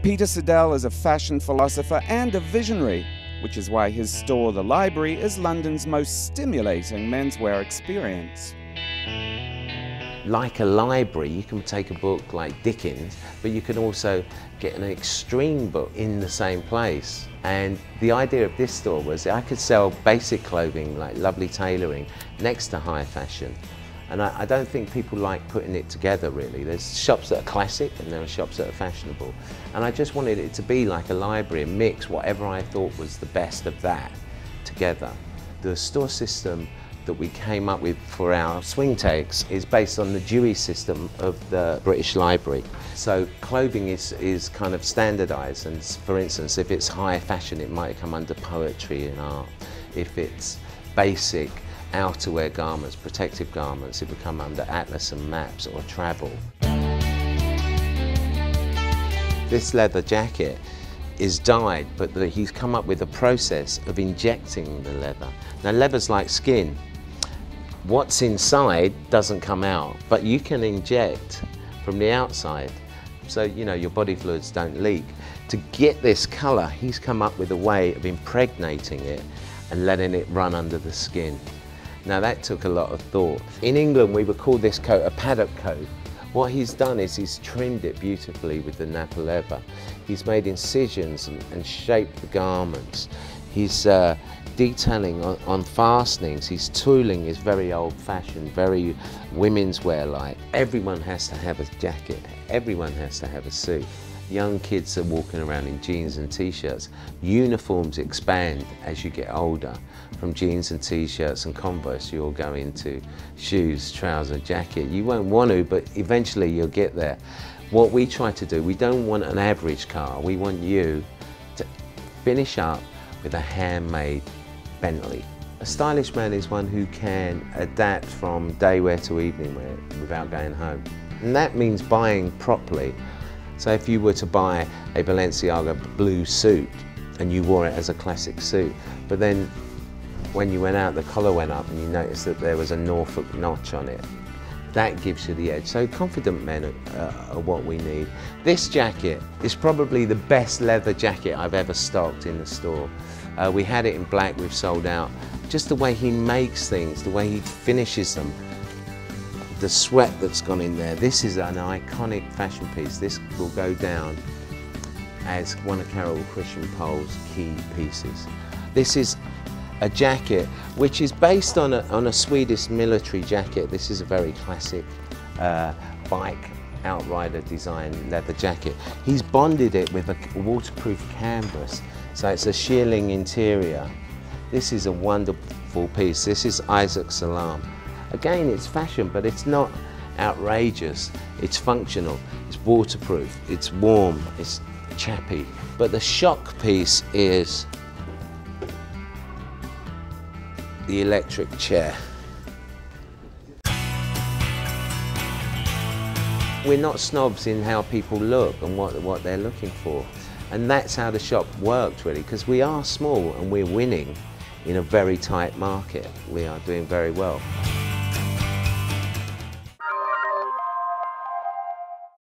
Peter Siddell is a fashion philosopher and a visionary, which is why his store, The Library, is London's most stimulating menswear experience. Like a library, you can take a book like Dickens, but you can also get an extreme book in the same place. And the idea of this store was I could sell basic clothing like lovely tailoring next to high fashion. And I don't think people like putting it together really. There's shops that are classic and there are shops that are fashionable. And I just wanted it to be like a library and mix whatever I thought was the best of that together. The store system that we came up with for our swing takes is based on the Dewey system of the British Library. So clothing is kind of standardised, and for instance, if it's high fashion, it might come under poetry and art. If it's basic outerwear garments, protective garments, it would come under atlas and maps or travel. This leather jacket is dyed, but he's come up with a process of injecting the leather. Now leather's like skin. What's inside doesn't come out, but you can inject from the outside, so you know your body fluids don't leak. To get this colour, he's come up with a way of impregnating it and letting it run under the skin. Now that took a lot of thought. In England we would call this coat a paddock coat. What he's done is he's trimmed it beautifully with the Napa leather. He's made incisions and shaped the garments. He's detailing on fastenings. His tooling is very old-fashioned, very women's wear-like. Everyone has to have a jacket. Everyone has to have a suit. Young kids are walking around in jeans and t-shirts. Uniforms expand as you get older. From jeans and t-shirts and Converse, you'll go into shoes, trousers, jacket. You won't want to, but eventually you'll get there. What we try to do, we don't want an average car. We want you to finish up with a handmade Bentley. A stylish man is one who can adapt from day wear to evening wear without going home. And that means buying properly. So if you were to buy a Balenciaga blue suit and you wore it as a classic suit, but then when you went out the collar went up and you noticed that there was a Norfolk notch on it, that gives you the edge. So confident men are what we need. This jacket is probably the best leather jacket I've ever stocked in the store. We had it in black, we've sold out. Just the way he makes things, the way he finishes them, the sweat that's gone in there. This is an iconic fashion piece. This will go down as one of Carol Christian Pole's key pieces. This is a jacket which is based on a Swedish military jacket. This is a very classic bike outrider design leather jacket. He's bonded it with a waterproof canvas, so it's a shearling interior. This is a wonderful piece. This is Isaac Salam. Again, it's fashion, but it's not outrageous. It's functional, it's waterproof, it's warm, it's chappy. But the shock piece is the electric chair. We're not snobs in how people look and what they're looking for. And that's how the shop worked really, because we are small and we're winning in a very tight market. We are doing very well.